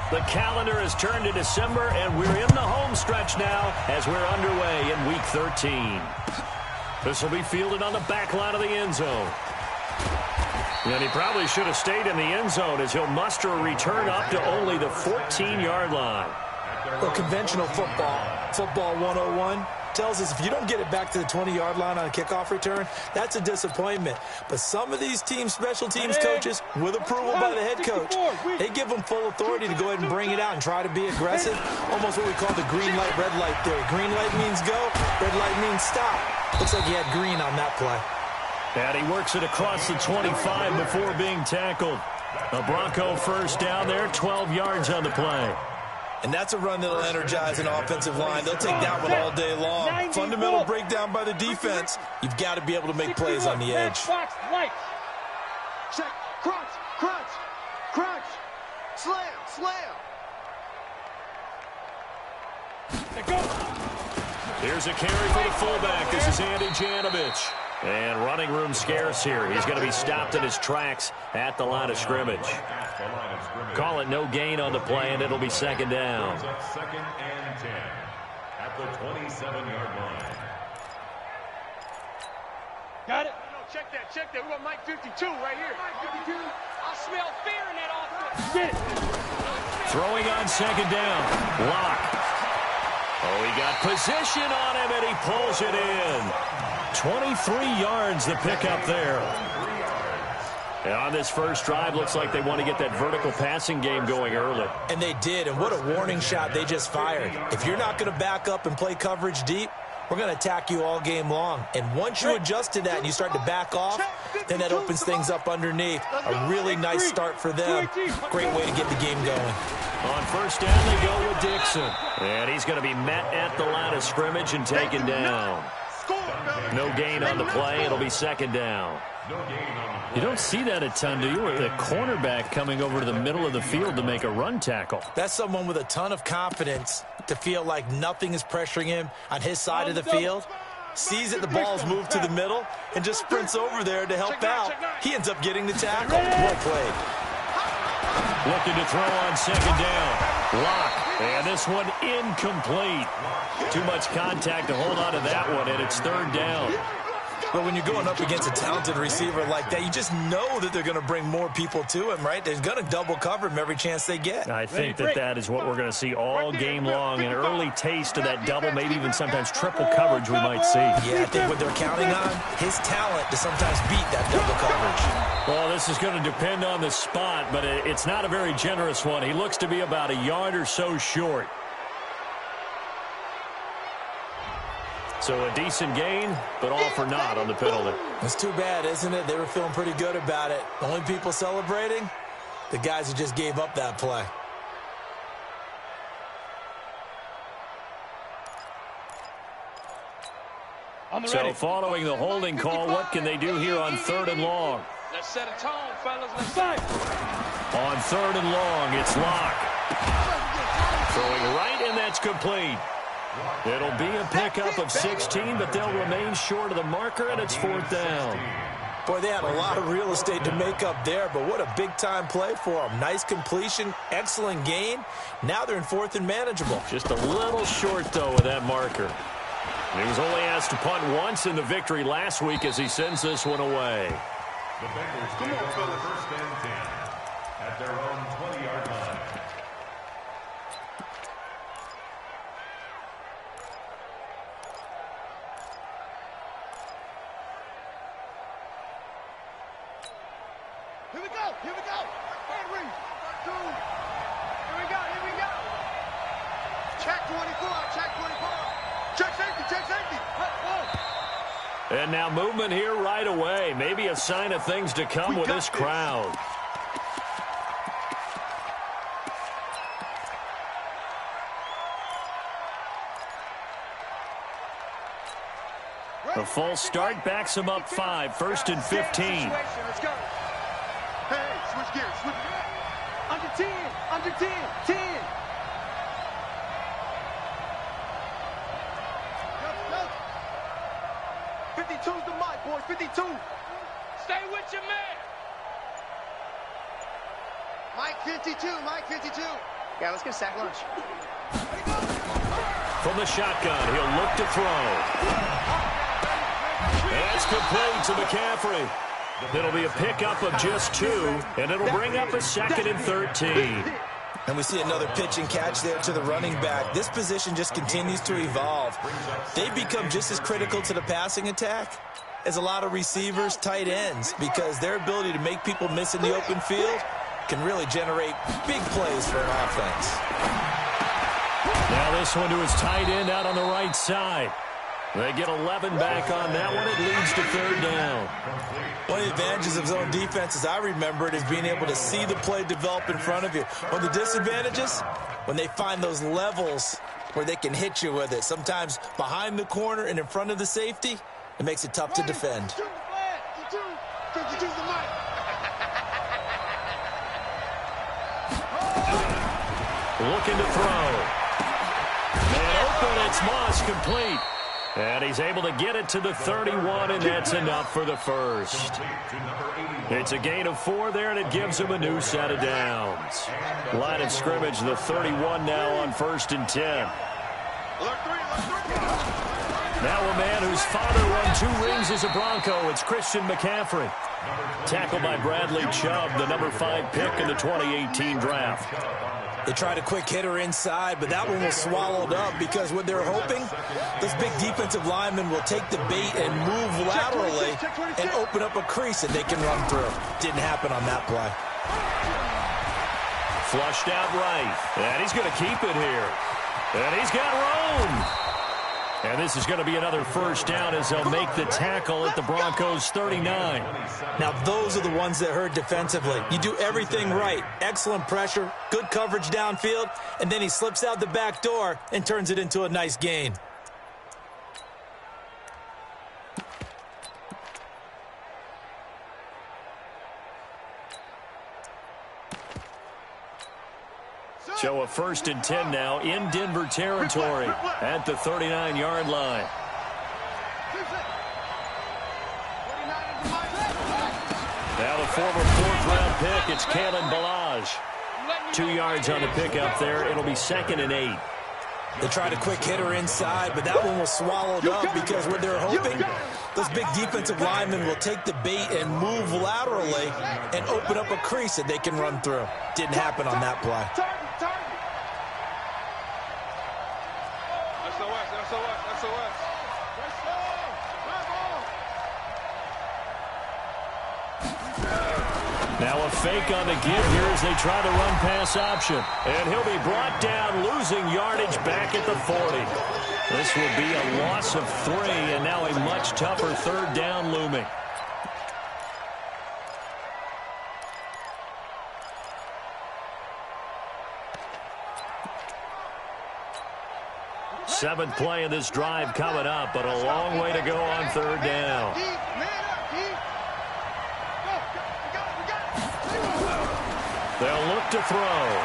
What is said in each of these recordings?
The calendar has turned to December, and we're in the home stretch now as we're underway in Week 13. This will be fielded on the back line of the end zone. And he probably should have stayed in the end zone as he'll muster a return up to only the 14-yard line. Well, conventional football 101, tells us if you don't get it back to the 20-yard line on a kickoff return, that's a disappointment. But some of these special teams coaches, with approval by the head coach, they give them full authority to go ahead and bring it out and try to be aggressive. Almost what we call the green light, red light theory. Green light means go, red light means stop. Looks like he had green on that play. And he works it across the 25 before being tackled. A Bronco first down there, 12 yards on the play. And that's a run that'll energize an offensive line. They'll take that one all day long. Fundamental breakdown by the defense. You've got to be able to make plays on the edge. Check, crunch, crunch, crunch, slam, slam. Here's a carry for the fullback. This is Andy Janovich. And running room scarce here. He's going to be stopped in his tracks at the line of scrimmage. Call it no gain on the play, and it'll be second down. Second and 10 at the 27-yard line. Got it? No, check that, check that. We got Mike 52 right here. Mike 52. I smell fear in that offense. Get it. Throwing on second down. Lock. Oh, he got position on him, and he pulls it in. 23 yards the pickup there. And on this first drive, looks like they want to get that vertical passing game going early. And they did, and what a warning shot they just fired. If you're not going to back up and play coverage deep, we're going to attack you all game long. And once you adjust to that and you start to back off, then that opens things up underneath. A really nice start for them. Great way to get the game going. On first down, they go with Dixon. And he's going to be met at the line of scrimmage and taken down. No gain on the play. It'll be second down. You don't see that a ton, do you? With a cornerback coming over to the middle of the field to make a run tackle. That's someone with a ton of confidence to feel like nothing is pressuring him on his side of the field. Sees that the ball's moved to the middle and just sprints over there to help out. He ends up getting the tackle. Well played. Looking to throw on second down. Lock. And this one incomplete. Too much contact to hold on to that one, and it's third down. But when you're going up against a talented receiver like that, you just know that they're going to bring more people to him, right? They're going to double cover him every chance they get. I think that is what we're going to see all game long. An early taste of that double, maybe even sometimes triple coverage we might see. Yeah, I think what they're counting on, his talent to sometimes beat that double coverage. Well, this is going to depend on the spot, but it's not a very generous one. He looks to be about a yard or so short. So a decent gain, but all for naught on the penalty. It's too bad, isn't it? They were feeling pretty good about it. The only people celebrating, the guys who just gave up that play. So following the holding call, what can they do here on third and long? Let's set a tone, fellas. Let's fight. On third and long, it's Lock. Throwing right, and that's complete. It'll be a pickup of 16, but they'll remain short of the marker, and it's fourth down. Boy, they had a lot of real estate to make up there, but what a big-time play for them. Nice completion, excellent gain. Now they're in fourth and manageable. Just a little short, though, with that marker. And he was only asked to punt once in the victory last week as he sends this one away. The Bengals take over first and 10 at their own 20-yard line. Here we go, here we go. Henry, 2. Here we go, here we go. Check 24, check 24. Check safety, check safety. And now movement here right away. Maybe a sign of things to come with this crowd. A false start backs him up 5, first and 15. Let's go. Hey, switch gears, switch gears. Under 10, under 10, 10. 52's the mic, boys, 52. Stay with your man. Mike 52, Mike 52. Yeah, let's get a sack lunch. From the shotgun, he'll look to throw. That's complete to McCaffrey. It'll be a pickup of just 2, and it'll bring up a 2nd and 13. And we see another pitch and catch there to the running back. This position just continues to evolve. They become just as critical to the passing attack as a lot of receivers, tight ends, because their ability to make people miss in the open field can really generate big plays for an offense. Now this one to his tight end out on the right side. They get 11 back on that one. It leads to 3rd down. One of the advantages of zone defense, as I remember it, is being able to see the play develop in front of you. One of the disadvantages, when they find those levels where they can hit you with it, sometimes behind the corner and in front of the safety, it makes it tough to defend. Looking to throw. And open, it's Moss, complete. And he's able to get it to the 31, and that's enough for the first. It's a gain of 4 there, and it gives him a new set of downs. Line of scrimmage, the 31 now on 1st and 10. Now a man whose father won 2 rings as a Bronco. It's Christian McCaffrey. Tackled by Bradley Chubb, the number 5 pick in the 2018 draft. They tried a quick hitter inside, but that one was swallowed up because what they're hoping, this big defensive lineman will take the bait and move laterally and open up a crease that they can run through. Didn't happen on that play. Flushed out right. And he's going to keep it here. And he's got room. And this is going to be another 1st down as they'll make the tackle at the Broncos' 39. Now, those are the ones that hurt defensively. You do everything right. Excellent pressure, good coverage downfield, and then he slips out the back door and turns it into a nice gain. So a 1st and 10 now in Denver territory at the 39-yard line. Now the former 4th-round pick, it's Kalen Ballage. 2 yards on the pickup there. It'll be 2nd and 8. They tried a quick hitter inside, but that one was swallowed up because what they're hoping, those big defensive linemen will take the bait and move laterally and open up a crease that they can run through. Didn't happen on that play. Now a fake on the give here as they try the run-pass option. And he'll be brought down, losing yardage back at the 40. This will be a loss of 3, and now a much tougher 3rd down looming. Seventh play of this drive coming up, but a long way to go on 3rd down. They'll look to throw.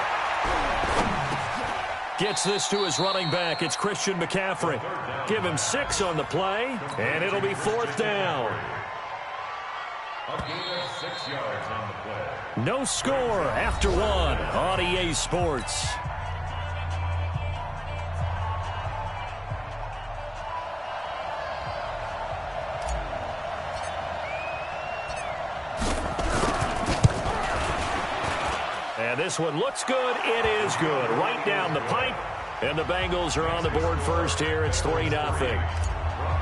Gets this to his running back. It's Christian McCaffrey. Give him 6 on the play, and it'll be 4th down. A gain of 6 yards on the play. No score after 1 on EA Sports. And this one looks good. It is good. Right down the pipe. And the Bengals are on the board first here. It's 3-0.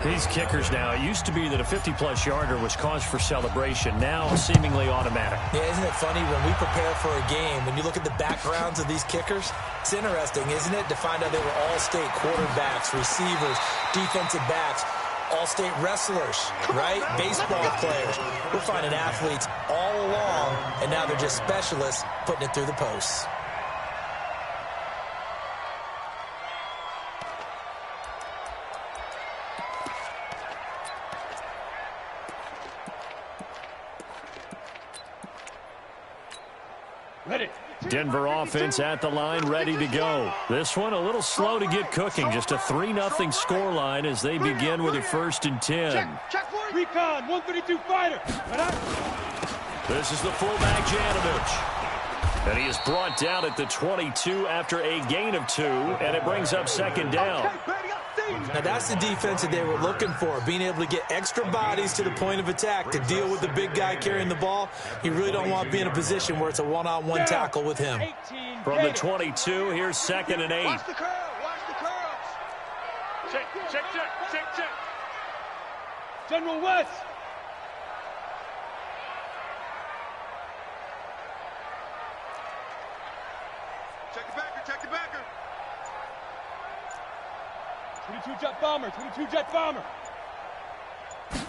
These kickers now, it used to be that a 50-plus yarder was cause for celebration. Now seemingly automatic. Yeah, isn't it funny when we prepare for a game, when you look at the backgrounds of these kickers? It's interesting, isn't it, to find out they were all-state quarterbacks, receivers, defensive backs, all-state wrestlers, right? Baseball players. We're finding athletes all along, and now they're just specialists putting it through the posts. Denver offense at the line, ready to go. This one a little slow to get cooking. Just a 3-0 score line as they begin with a 1st and 10. Recon, 132 fighter. This is the fullback, Janovich. And he is brought down at the 22 after a gain of 2, and it brings up second down. Now, that's the defense that they were looking for, being able to get extra bodies to the point of attack to deal with the big guy carrying the ball. You really don't want to be in a position where it's a one-on-one tackle with him. From the 22, here's 2nd and 8. Watch the curls. Watch the curls. Check. General West. Check the backer. Check the backer. 22 jet bomber. 22 jet bomber.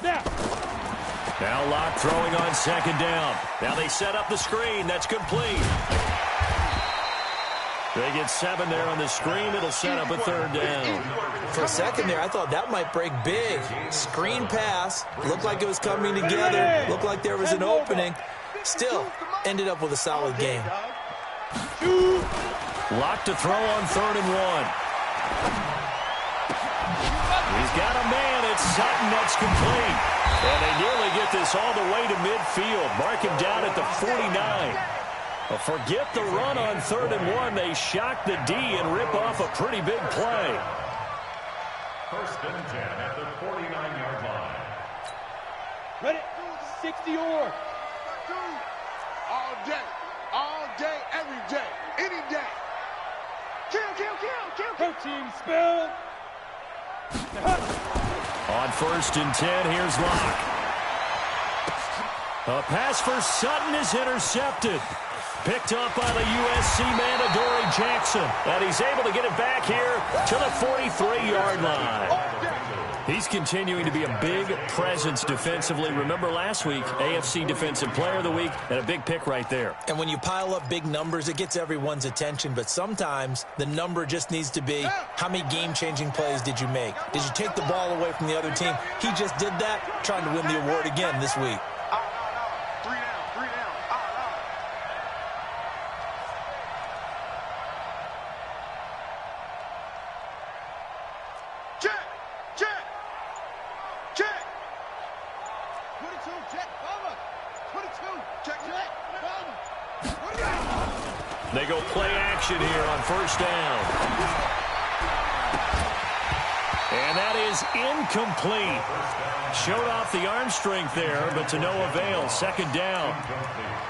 Now Locke throwing on 2nd down. Now they set up the screen. That's complete. They get 7 there on the screen. It'll set up a 3rd down. For a second there, I thought that might break big. Screen pass. Looked like it was coming together. Looked like there was an opening. Still, ended up with a solid game. Locke to throw on 3rd and 1. He's got a man. It's Sutton. That's complete. And they nearly get this all the way to midfield. Mark him down at the 49. Well, forget the run on 3rd and 1. They shock the D and rip off a pretty big play. 1st and 10 at the 49-yard line. Ready? 60 or. All day, every day, any day. Kill. Her team spill. On 1st and 10, here's Locke. A pass for Sutton is intercepted. Picked up by the USC man, Adoree Jackson. And he's able to get it back here to the 43-yard line. He's continuing to be a big presence defensively. Remember last week, AFC Defensive Player of the Week, and a big pick right there. And when you pile up big numbers, it gets everyone's attention. But sometimes the number just needs to be, how many game-changing plays did you make? Did you take the ball away from the other team? He just did that, trying to win the award again this week. Three down. Check. 22, check, bomber. 22, check, bomber. They go play action here on 1st down. And that is incomplete. Showed off the arm strength there, but to no avail. 2nd down.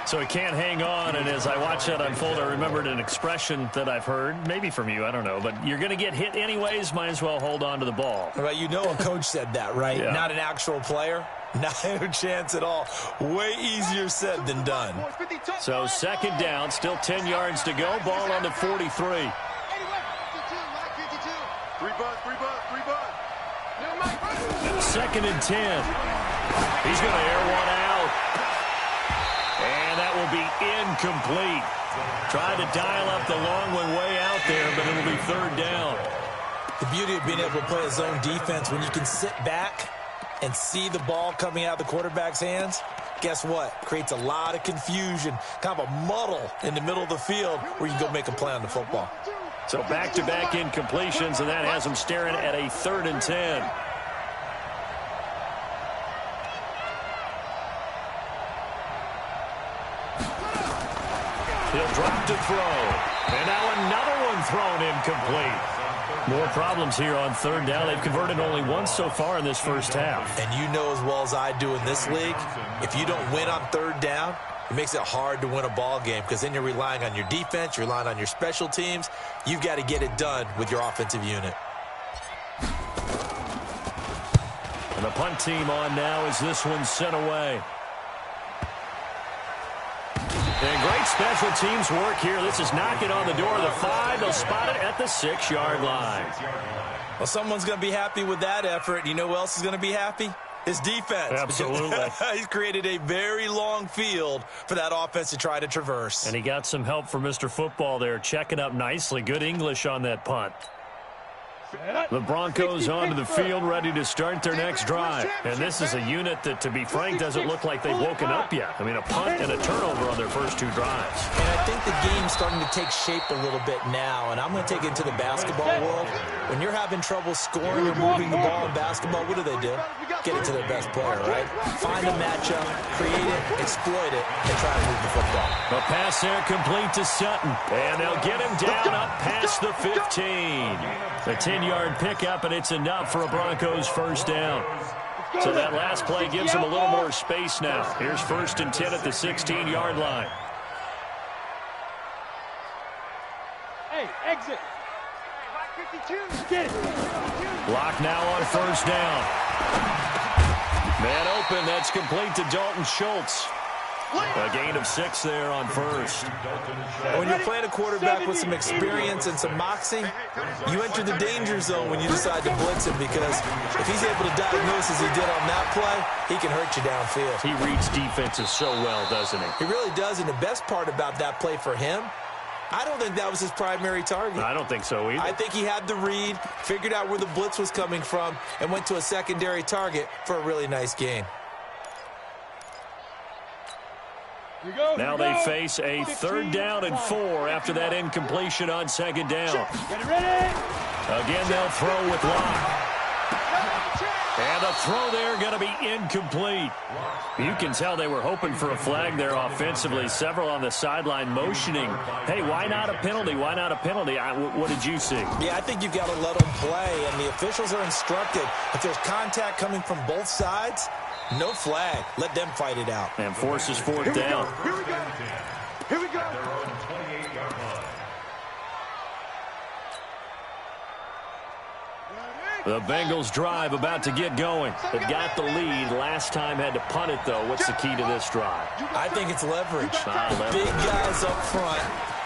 So he can't hang on, and as I watch that unfold, I remembered an expression that I've heard, maybe from you, I don't know, but you're going to get hit anyways, might as well hold on to the ball. Well, you know a coach said that, right? Yeah. Not an actual player. Not a chance at all. Way easier said than done. So 2nd down, still 10 yards to go, ball on the 43. 3 buzz. 2nd and 10. He's going to air one out. And that will be incomplete. Tried to dial up the long one way out there, but it'll be 3rd down. The beauty of being able to play a zone defense, when you can sit back and see the ball coming out of the quarterback's hands, guess what? Creates a lot of confusion, kind of a muddle in the middle of the field where you can go make a play on the football. So back-to-back incompletions, and that has him staring at a 3rd and 10. He'll drop to throw. And now another one thrown incomplete. More problems here on 3rd down. They've converted only once so far in this first half. And you know as well as I do in this league, if you don't win on 3rd down, it makes it hard to win a ball game because then you're relying on your defense, you're relying on your special teams. You've got to get it done with your offensive unit. And the punt team on now as this one's sent away. And great special teams work here. This is knocking on the door of the 5. They'll spot it at the 6-yard line. Well, someone's going to be happy with that effort. You know who else is going to be happy? His defense. Absolutely. He's created a very long field for that offense to try to traverse. And he got some help from Mr. Football there, checking up nicely. Good English on that punt. The Broncos onto the field, ready to start their next drive. And this is a unit that, to be frank, doesn't look like they've woken up yet. I mean, a punt and a turnover on their first 2 drives. And I think the game's starting to take shape a little bit now. And I'm going to take it to the basketball world. When you're having trouble scoring or moving the ball in basketball, what do? get it to their best player, right? Find a matchup, create it, exploit it, and try to move the football. A pass there complete to Sutton. And they'll get him down up past the 15. A 10-yard pickup, and it's enough for a Broncos first down. So that last play gives them a little more space now. Here's 1st and 10 at the 16-yard line. Hey, exit. Get it. Block now on 1st down. Man open, that's complete to Dalton Schultz. A gain of 6 there on 1st. When you're playing a quarterback with some experience and some moxie, you enter the danger zone when you decide to blitz him, because if he's able to diagnose as he did on that play, he can hurt you downfield. He reads defenses so well, doesn't he? He really does, and the best part about that play for him, I don't think that was his primary target. I don't think so either. I think he had the read, figured out where the blitz was coming from, and went to a secondary target for a really nice gain. Now they face a 3rd down and 4 after that incompletion on 2nd down. Get ready. Again, they'll throw with Locke. And the throw there going to be incomplete. You can tell they were hoping for a flag there offensively. Several on the sideline motioning. Hey, why not a penalty? Why not a penalty? What did you see? Yeah, I think you've got to let them play, and the officials are instructed. If there's contact coming from both sides, no flag. Let them fight it out. And forces 4th down. Here we go. Here we go. The Bengals drive about to get going. They've got the lead. Last time had to punt it, though. What's the key to this drive? I think it's leverage. Leverage. Big guys up front.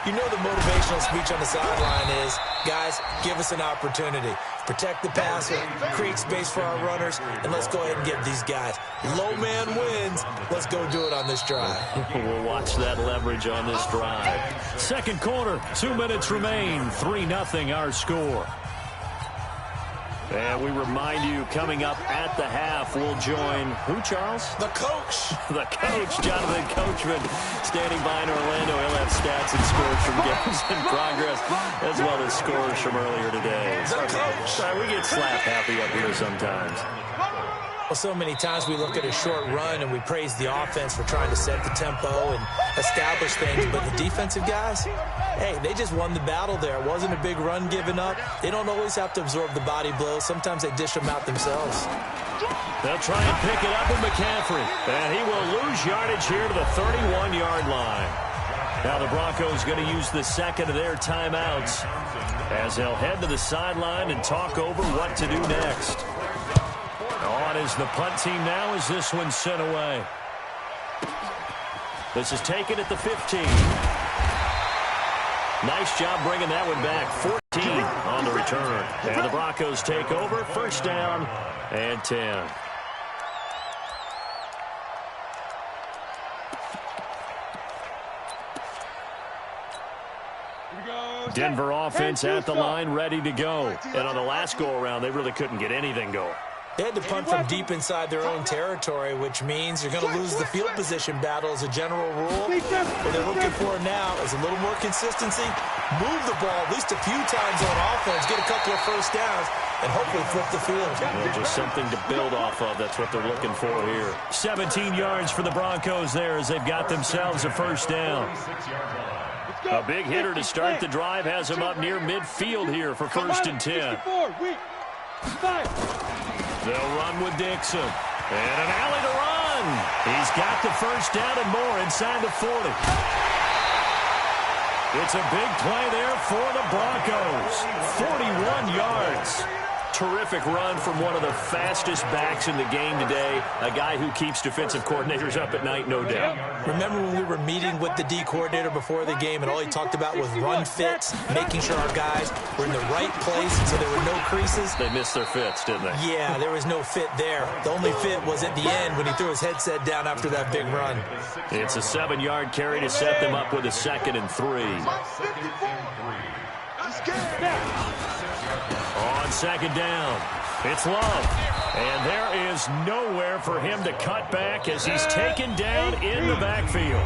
You know the motivational speech on the sideline is, guys, give us an opportunity. Protect the passer, create space for our runners, and let's go ahead and get these guys. Low man wins. Let's go do it on this drive. We'll watch that leverage on this drive. 2nd quarter, 2 minutes remain. 3-0 our score. And we remind you, coming up at the half, we'll join who, Charles? The coach. The coach, Jonathan Coachman, standing by in Orlando. He'll have stats and scores from games in progress, as well as scores from earlier today. The coach. We get slap happy up here sometimes. Well, so many times we look at a short run and we praise the offense for trying to set the tempo and establish things, but the defensive guys, hey, they just won the battle there. It wasn't a big run given up. They don't always have to absorb the body blows. Sometimes they dish them out themselves. They'll try and pick it up with McCaffrey, and he will lose yardage here to the 31-yard line. Now the Broncos going to use the 2nd of their timeouts as they'll head to the sideline and talk over what to do next. On is the punt team now as this one's sent away. This is taken at the 15. Nice job bringing that one back. 14 on the return. And the Broncos take over. 1st down and 10. Denver offense at the line, ready to go. And on the last go-around, they really couldn't get anything going. They had to punt from deep inside their own territory, which means you're going to lose the field position battle as a general rule. What they're looking for now is a little more consistency, move the ball at least a few times on offense, get a couple of 1st downs, and hopefully flip the field. Well, just something to build off of. That's what they're looking for here. 17 yards for the Broncos there as they've got themselves a 1st down. A big hitter to start the drive has him up near midfield here for 1st and 10. They'll run with Dixon. And an alley to run. He's got the 1st down and more inside the 40. It's a big play there for the Broncos. 41 yards. Terrific run from one of the fastest backs in the game today. A guy who keeps defensive coordinators up at night, no doubt. Remember when we were meeting with the D coordinator before the game and all he talked about was run fits, making sure our guys were in the right place so there were no creases? They missed their fits, didn't they? Yeah, there was no fit there. The only fit was at the end when he threw his headset down after that big run. It's a 7-yard carry to set them up with a 2nd and 3. On 2nd down, it's Love. And there is nowhere for him to cut back as he's taken down in the backfield.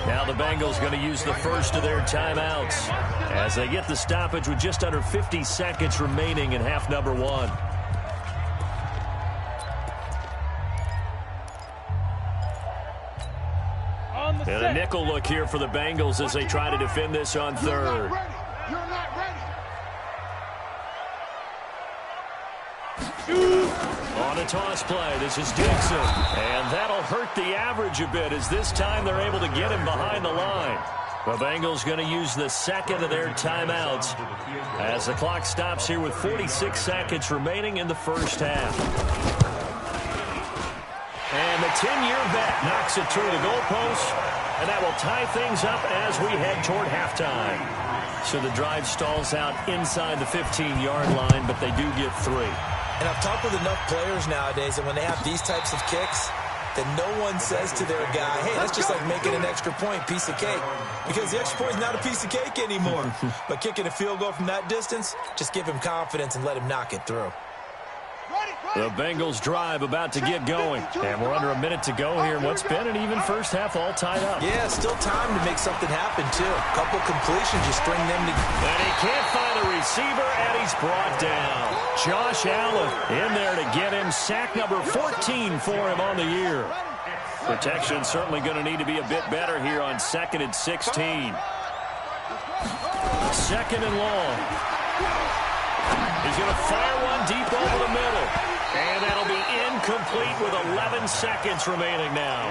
Now the Bengals going to use the 1st of their timeouts as they get the stoppage with just under 50 seconds remaining in half number 1. And a nickel look here for the Bengals as they try to defend this on third. You're not ready. On a toss play, this is Dixon. And that'll hurt the average a bit as this time they're able to get him behind the line. The Bengals going to use the second of their timeouts as the clock stops here with 46 seconds remaining in the first half. And the 10-year vet knocks it through the goalpost, and that will tie things up as we head toward halftime. So the drive stalls out inside the 15-yard line, but they do get 3. And I've talked with enough players nowadays that when they have these types of kicks, that no one says to their guy, hey, that's just like making an extra point, piece of cake. Because the extra point is not a piece of cake anymore. But kicking a field goal from that distance, just give him confidence and let him knock it through. The Bengals drive about to get going. And we're under a minute to go here in what's been an even first half all tied up. Yeah, still time to make something happen, too. A couple completions, just string them together. And he can't find a receiver, and he's brought down. Josh Allen in there to get him. Sack number 14 for him on the year. Protection certainly going to need to be a bit better here on 2nd and 16. 2nd and long. He's going to fire one deep over the middle. And that'll be incomplete with 11 seconds remaining now.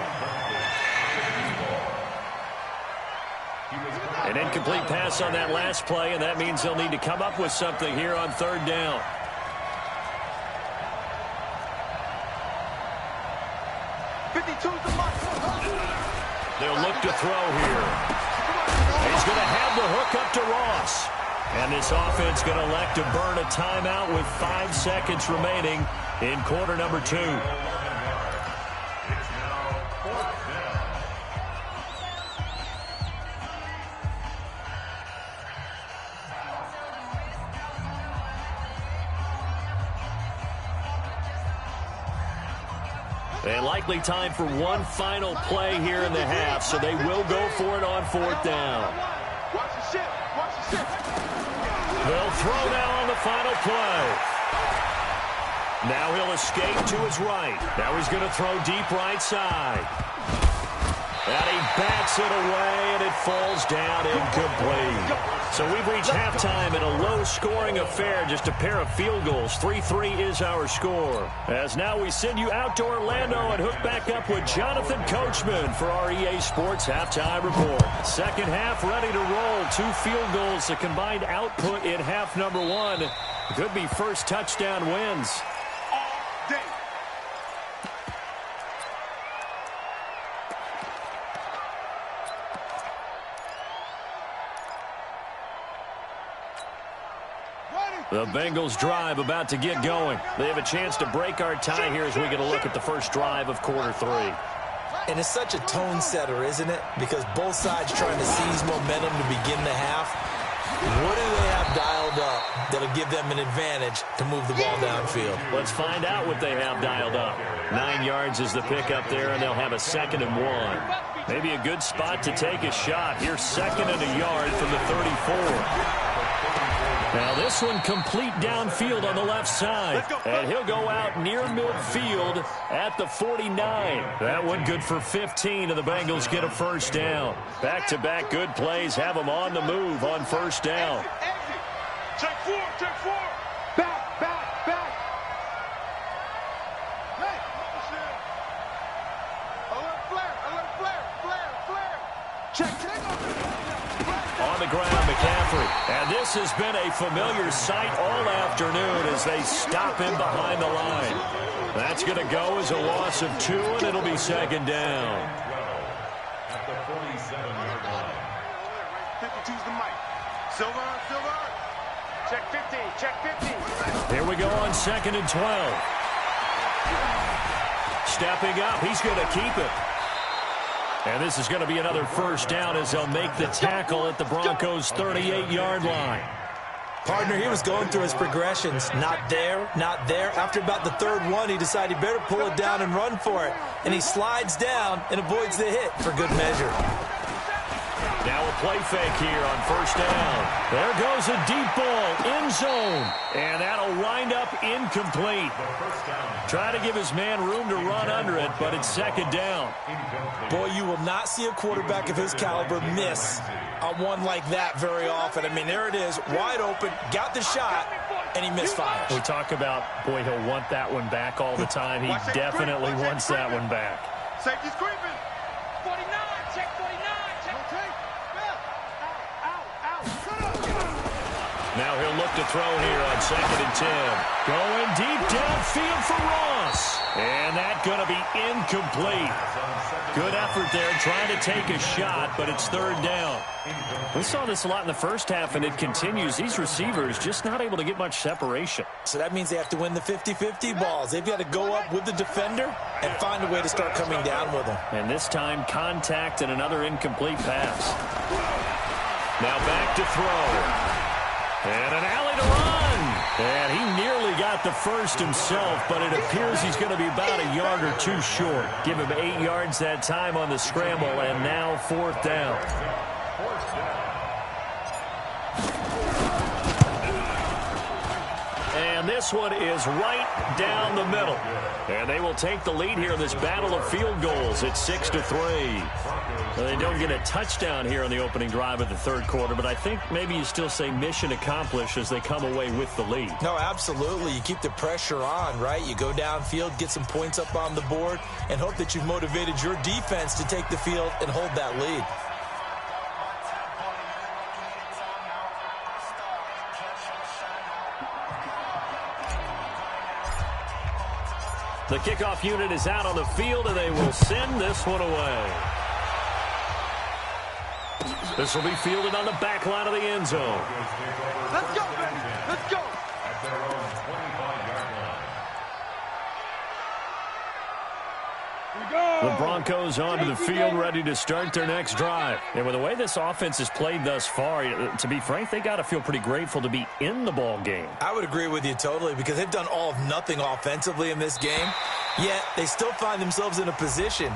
An incomplete pass on that last play, and that means they'll need to come up with something here on 3rd down. They'll look to throw here. He's going to have the hook up to Ross. And this offense going to elect to burn a timeout with 5 seconds remaining in quarter number 2. And likely time for one final play here in the half, so they will go for it on 4th down. Watch the shit. Watch the shit. They'll throw now on the final play. Now he'll escape to his right. Now he's going to throw deep right side. And he bats it away, and it falls down incomplete. So we've reached halftime in a low-scoring affair, just a pair of field goals. 3-3 is our score. As now we send you out to Orlando and hook back up with Jonathan Coachman for our EA Sports Halftime Report. Second half ready to roll. 2 field goals, the combined output in half number 1. Could be first touchdown wins. The Bengals drive about to get going. They have a chance to break our tie here as we get a look at the first drive of quarter 3. And it's such a tone setter, isn't it? Because both sides trying to seize momentum to begin the half. What do they have dialed up that'll give them an advantage to move the ball downfield? Let's find out what they have dialed up. 9 yards is the pickup there, and they'll have a 2nd and 1. Maybe a good spot to take a shot. Here's 2nd and a yard from the 34. Now this one complete downfield on the left side. And he'll go out near midfield at the 49. That one good for 15, and the Bengals get a first down. Back-to-back good plays have them on the move on first down. Check 4, check 4. Back, back, back. Hey, alert flare, flare. Check. On the ground, McCaffrey. And this has been a familiar sight all afternoon as they stop him behind the line. That's going to go as a loss of 2, and it'll be 2nd down. At the 47-yard line. 52's the mic. Silver. Check 50, check 50. Here we go on 2nd and 12. Stepping up, he's going to keep it. And this is going to be another first down as they'll make the tackle at the Broncos' 38-yard line. Partner, he was going through his progressions. Not there. After about the 3rd one, he decided he better pull it down and run for it. And he slides down and avoids the hit for good measure. Now a play fake here on first down. There goes a deep ball, end zone. And that'll wind up incomplete. Try to give his man room to run under it, but it's second down. Boy, you will not see a quarterback of his caliber miss on one like that very often. I mean, there it is, wide open, got the shot, and he misfires. We talk about, boy, he'll want that one back all the time. He definitely wants that one back. Safety's creeping. 49, check 49, check. Okay. Now he'll look to throw here on 2nd and 10. Going deep downfield for Ross. And that's going to be incomplete. Good effort there trying to take a shot, but it's third down. We saw this a lot in the first half, and it continues. These receivers just not able to get much separation. So that means they have to win the 50-50 balls. They've got to go up with the defender and find a way to start coming down with them. And this time, contact and another incomplete pass. Now back to throw. And an alley to run. And he nearly got the first himself, but it appears he's going to be about a yard or two short. Give him 8 yards that time on the scramble, and now fourth down. And this one is right down the middle. And they will take the lead here in this battle of field goals. It's 6-3. They don't get a touchdown here in the opening drive of the third quarter, but I think maybe you still say mission accomplished as they come away with the lead. No, absolutely. You keep the pressure on, right? You go downfield, get some points up on the board, and hope that you've motivated your defense to take the field and hold that lead. The kickoff unit is out on the field, and they will send this one away. This will be fielded on the back line of the end zone. Let's go, baby. Let's go. At their own 25-yard line. The Broncos onto the field, ready to start their next drive. And with the way this offense has played thus far, to be frank, they got to feel pretty grateful to be in the ball game. I would agree with you totally, because they've done all of nothing offensively in this game, yet they still find themselves in a position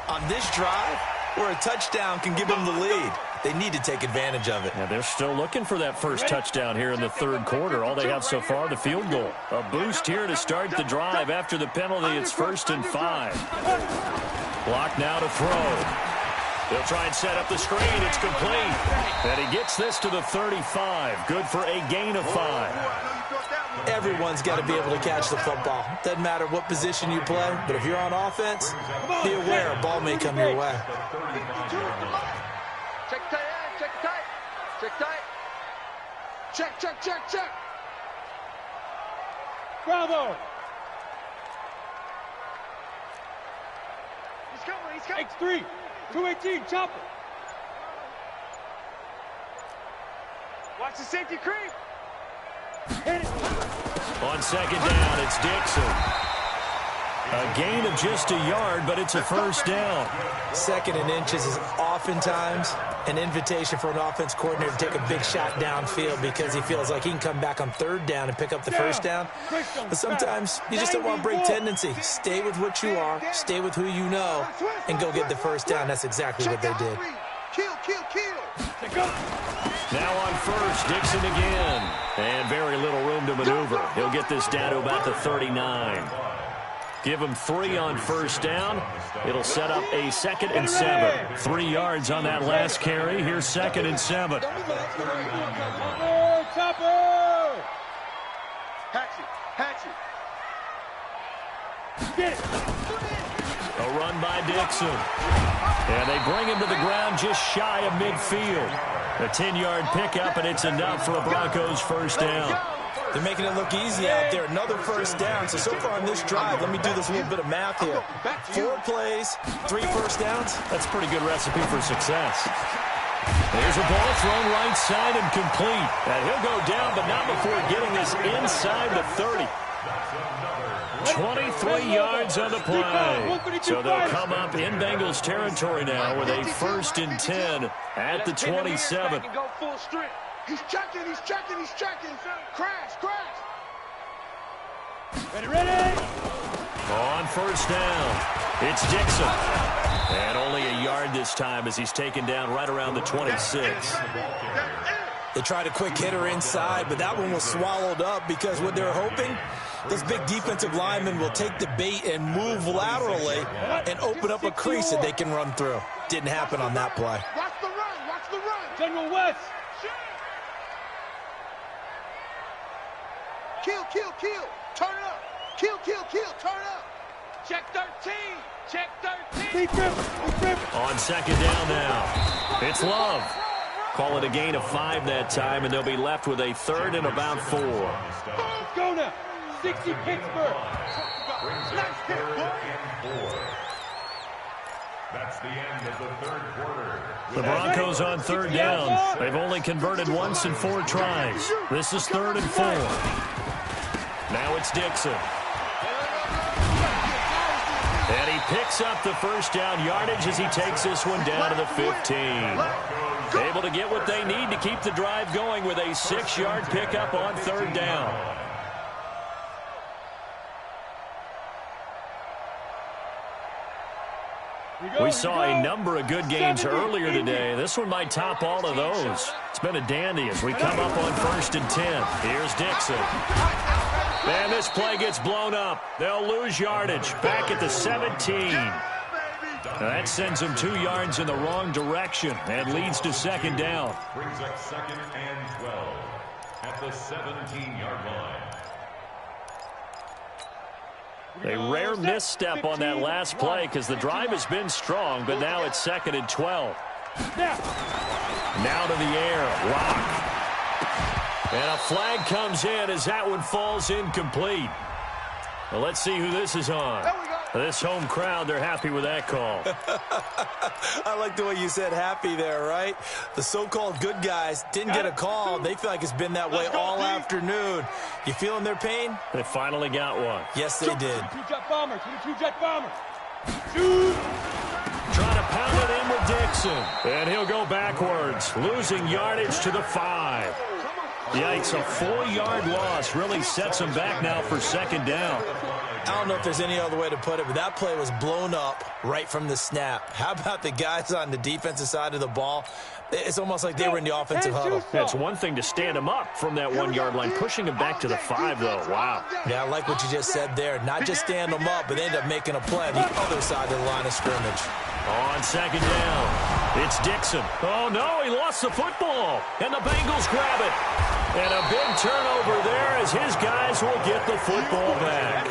on this drive where a touchdown can give them the lead. They need to take advantage of it. Yeah, they're still looking for that first touchdown here in the third quarter. All they have so far, the field goal. A boost here to start the drive. After the penalty, it's 1st and 5. Block now to throw. They'll try and set up the screen. It's complete. And he gets this to the 35. Good for a gain of 5. Everyone's got to be able to catch the football. Doesn't matter what position you play, but if you're on offense, be aware a ball may come your way. Check tight, check tight. Check tight. Check, check, check, check. Bravo. He's coming, he's coming. X3, 218, chopper. Watch the safety creep. Hit it. On second down, it's Dixon. A gain of just a yard, but it's a first down. 2nd and inches is oftentimes an invitation for an offense coordinator to take a big shot downfield because he feels like he can come back on 3rd down and pick up the first down. But sometimes you just don't want to break tendency. Stay with what you are, stay with who you know, and go get the first down. That's exactly what they did. Kill, kill, kill. Now on first, Dixon again. And very little room to maneuver. He'll get this down to about the 39. Give him 3 on first down. It'll set up a 2nd and 7. 3 yards on that last carry. Here's 2nd and 7. Chopper! Hatchet, hatchet. Get it. A run by Dixon. And they bring him to the ground just shy of midfield. A 10-yard pickup, and it's enough for a Broncos first down. They're making it look easy out there. Another first down. So far on this drive, let me do this little bit of math here. 4 plays, 3 first downs. That's a pretty good recipe for success. There's a ball thrown right side and complete. And he'll go down, but not before getting this inside the 30. 23 yards on the play. So they'll come up in Bengals territory now with a 1st and 10 at the 27. Go full strength. He's checking, he's checking, he's checking. Crash, crash. Ready, ready. On first down, it's Dixon. And only a yard this time as he's taken down right around the 26. They tried a quick hitter inside, but that one was swallowed up because what they're hoping, those big defensive linemen will take the bait and move laterally and open up a crease that they can run through. Didn't happen on that play. Watch the run. Watch the run. General West. Kill, kill, kill. Turn it up. Kill, kill, kill. Turn it up. Check 13. Check 13. Keep him. On second down now. It's Love. Call it a gain of 5 that time, and they'll be left with a third and about 4. Let's go now. 60 Pittsburgh. Nice hit, boy. That's the end of the third quarter. The Broncos on third down. They've only converted once in 4 tries. This is 3rd and 4. Now it's Dixon. And he picks up the first down yardage as he takes this one down to the 15. Able to get what they need to keep the drive going with a 6-yard pickup on third down. We saw a number of good games earlier today. This one might top all of those. It's been a dandy as we come up on 1st and 10. Here's Dixon. And this play gets blown up. They'll lose yardage back at the 17. Now that sends them 2 yards in the wrong direction and leads to second down. Brings up 2nd and 12 at the 17-yard line. A rare misstep on that last play because the drive has been strong, but now it's 2nd and 12. Now to the air. Lock. And a flag comes in as that one falls incomplete. Well, let's see who this is on. This home crowd, they're happy with that call. I like the way you said happy there, right? The so-called good guys didn't get a call. They feel like it's been that way all afternoon. You feeling their pain? They finally got one. Yes, they did. 22-jet bomber. 22-jet bomber. Shoot. Trying to pound it in with Dixon. And he'll go backwards, losing yardage to the 5. Yikes, a 4-yard loss really sets them back now for second down. I don't know if there's any other way to put it, but that play was blown up right from the snap. How about the guys on the defensive side of the ball? It's almost like they were in the offensive huddle. It's one thing to stand them up from that 1-yard line. Pushing them back to the 5, though. Wow. Yeah, I like what you just said there. Not just stand them up, but end up making a play on the other side of the line of scrimmage. On second down, it's Dixon. Oh, no, he lost the football. And the Bengals grab it. And a big turnover there as his guys will get the football back.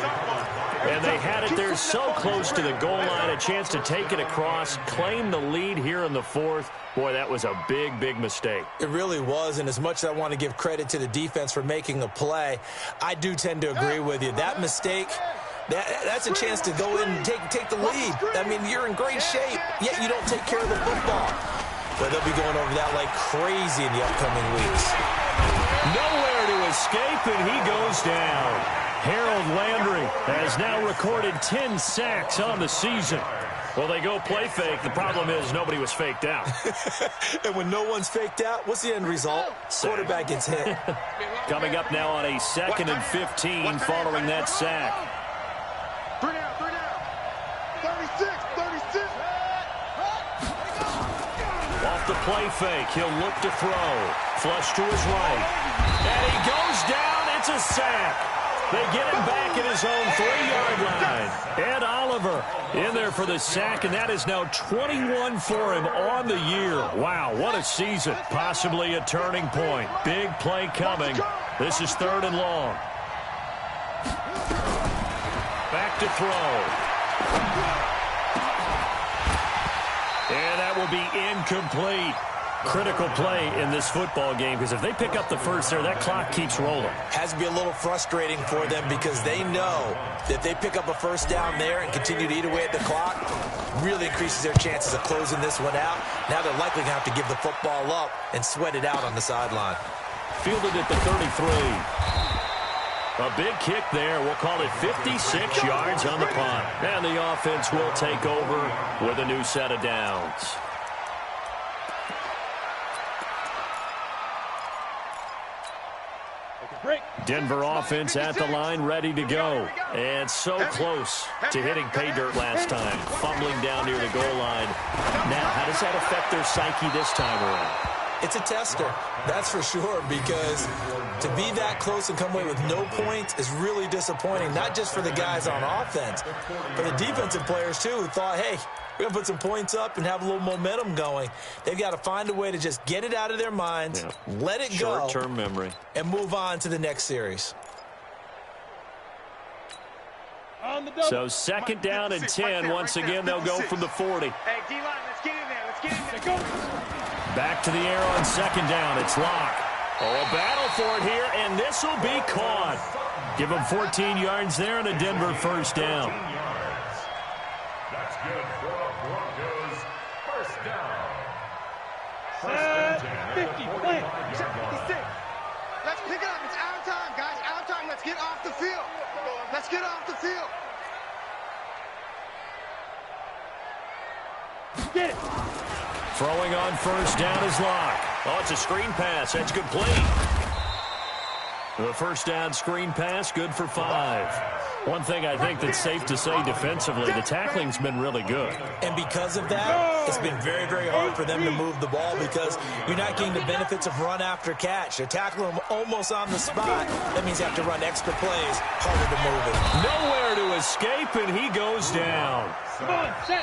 And they had it there so close to the goal line, a chance to take it across, claim the lead here in the 4th. Boy, that was a big, big mistake. It really was, and as much as I want to give credit to the defense for making the play, I do tend to agree with you. That mistake, that's a chance to go in and take the lead. I mean, you're in great shape, yet you don't take care of the football. But they'll be going over that like crazy in the upcoming weeks. Nowhere to escape, and he goes down. Harold Landry has now recorded 10 sacks on the season. Well, they go play fake. The problem is nobody was faked out. And when no one's faked out, what's the end result? Quarterback gets hit. Coming up now on a 2nd and 15 following that sack. 3 down. 36. Off the play fake, he'll look to throw. Flush to his right. And he goes down. It's a sack. They get him back at his own 3-yard line. Ed Oliver in there for the sack, and that is now 21 for him on the year. Wow, what a season. Possibly a turning point. Big play coming. This is 3rd and long. Back to throw. And that will be incomplete. Critical play in this football game because if they pick up the first there, that clock keeps rolling. Has to be a little frustrating for them because they know that if they pick up a first down there and continue to eat away at the clock, really increases their chances of closing this one out. Now they're likely going to have to give the football up and sweat it out on the sideline. Fielded at the 33. A big kick there. We'll call it 56 yards on the punt. And the offense will take over with a new set of downs. Break. Denver offense at the line, ready to go. And so close to hitting pay dirt last time. Fumbling down near the goal line. Now, how does that affect their psyche this time around? It's a tester, that's for sure, because to be that close and come away with no points is really disappointing, not just for the guys on offense, but the defensive players, too, who thought, hey, we're going to put some points up and have a little momentum going. They've got to find a way to just get it out of their minds, let it go, short-term memory, and move on to the next series. So second down and 10. Once again, they'll go from the 40. Hey, D-line, let's get in there. Let's get in there. Go. Back to the air on second down. It's Locke. Oh, a battle for it here, and this will be caught. Give them 14 yards there and a Denver first down. That's good for the Broncos. First down. First and 10. 50, play. 56. Let's pick it up. It's our time, guys. Our time. Let's get off the field. Let's get off the field. Get it. Throwing on first down is Locke. Oh, it's a screen pass. That's complete. The first down screen pass, good for 5. One thing I think that's safe to say defensively, the tackling's been really good. And because of that, it's been very, very hard for them to move the ball because you're not getting the benefits of run after catch. They're tackling them almost on the spot. That means you have to run extra plays, harder to move it. Nowhere to escape, and he goes down.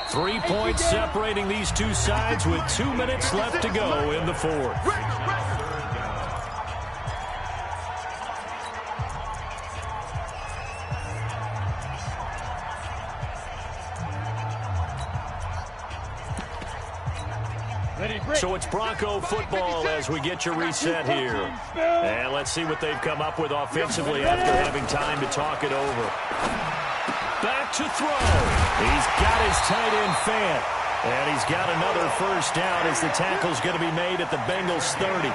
3 points separating these two sides with 2 minutes left to go in the fourth. So it's Bronco football as we get your reset here. And let's see what they've come up with offensively after having time to talk it over. Back to throw. He's got his tight end fan. And he's got another first down as the tackle's going to be made at the Bengals 30.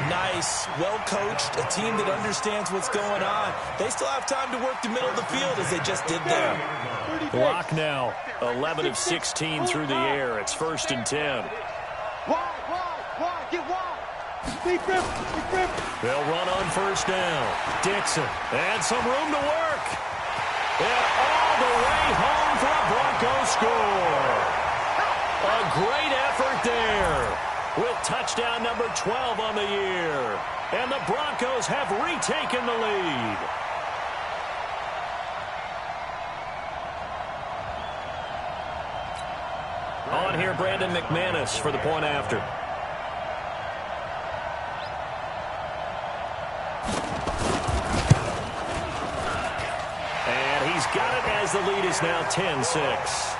Nice, well-coached, a team that understands what's going on. They still have time to work the middle of the field as they just did there. Block now, 11 of 16 through the air. It's first and 10. Wide, get wide. Big grip. They'll run on first down. Dixon, and some room to work. And all the way home for a Broncos score. A great effort there with touchdown number 12 on the year. And the Broncos have retaken the lead. On here, Brandon McManus for the point after. And he's got it as the lead is now 10-6.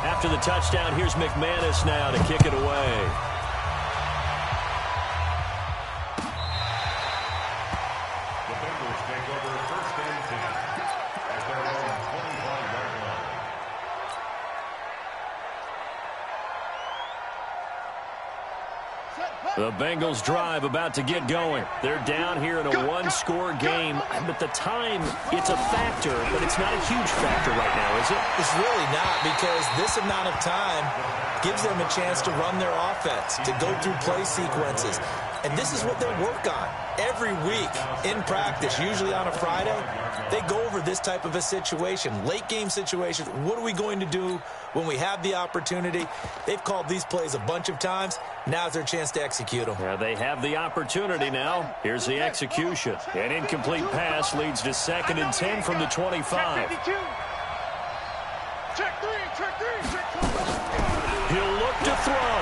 After the touchdown, here's McManus now to kick it away. The Bengals take over first and 10 at their own 25-yard line. The Bengals drive about to get going. They're down here in a one-score game. But the time, it's a factor, but it's not a huge factor right now, is it? It's really not, because this amount of time gives them a chance to run their offense, to go through play sequences. And this is what they work on every week in practice, usually on a Friday. They go over this type of a situation, late-game situation. What are we going to do when we have the opportunity? They've called these plays a bunch of times. Now's their chance to execute them. Yeah, they have the opportunity now. Here's the execution. An incomplete pass leads to second and 10 from the 25. Check three. He'll look to throw.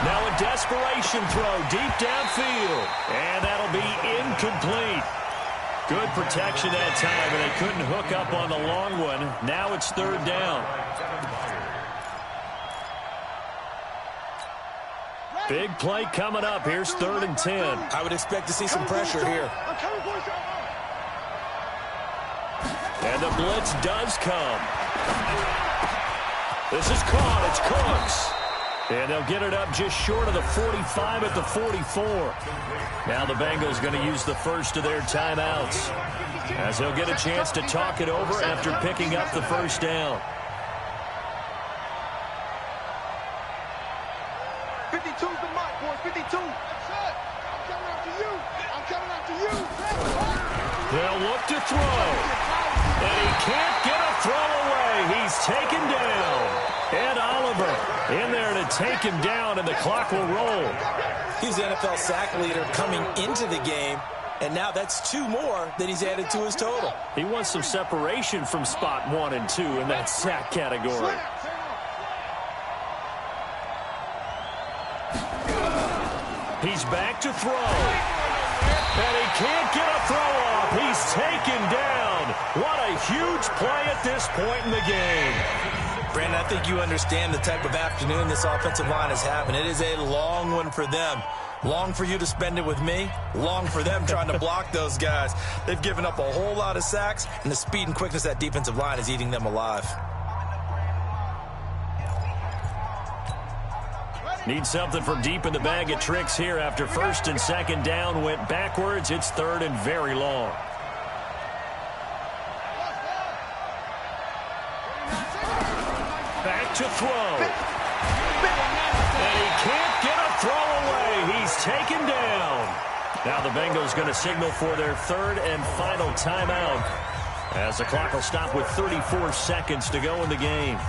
Now a desperation throw deep downfield. And that'll be incomplete. Good protection that time, and they couldn't hook up on the long one. Now it's third down. Big play coming up. Here's third and 10. I would expect to see some pressure here. And the blitz does come. This is caught. It's Cooks. And they'll get it up just short of the 45 at the 44. Now the Bengals going to use the first of their timeouts, as they'll get a chance to talk it over after picking up the first down. 52's the mark, boys. 52. That's it. I'm coming after you. I'm coming after you. They'll look to throw. And he can't get a throw away. He's taken down. Ed Oliver in there to take him down, and the clock will roll. He's the NFL sack leader coming into the game, and now that's 2 more that he's added to his total. He wants some separation from spot 1 and 2 in that sack category. He's back to throw. And he can't get a throw off. He's taken down. What a huge play at this point in the game. Brandon, I think you understand the type of afternoon this offensive line is having. It is a long one for them. Long for you to spend it with me. Long for them trying to block those guys. They've given up a whole lot of sacks, and the speed and quickness of that defensive line is eating them alive. Need something from deep in the bag of tricks here after first and second down went backwards. It's third and very long. Back to throw. And he can't get a throw away. He's taken down. Now the Bengals going to signal for their third and final timeout, as the clock will stop with 34 seconds to go in the game.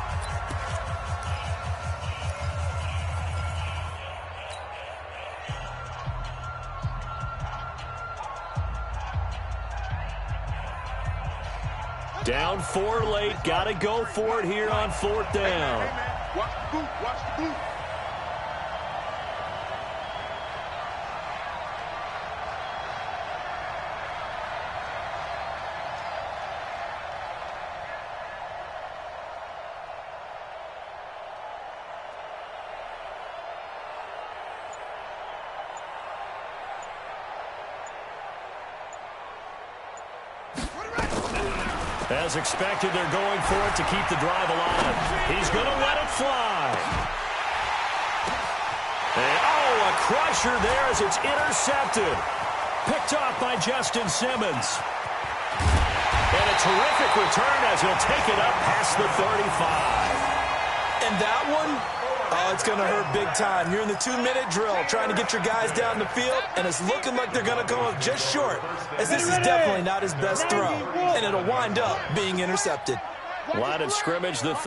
Down 4 late. Got to go for it here on 4th down. Hey, man. Watch the boot. Watch the boot. As expected, they're going for it to keep the drive alive. He's going to let it fly. And, oh, a crusher there as it's intercepted. Picked off by Justin Simmons. And a terrific return as he'll take it up past the 35. And that one, oh, it's going to hurt big time. You're in the 2-minute drill trying to get your guys down the field, and it's looking like they're going to come up just short, as this is definitely not his best throw, and it'll wind up being intercepted. Line of scrimmage, the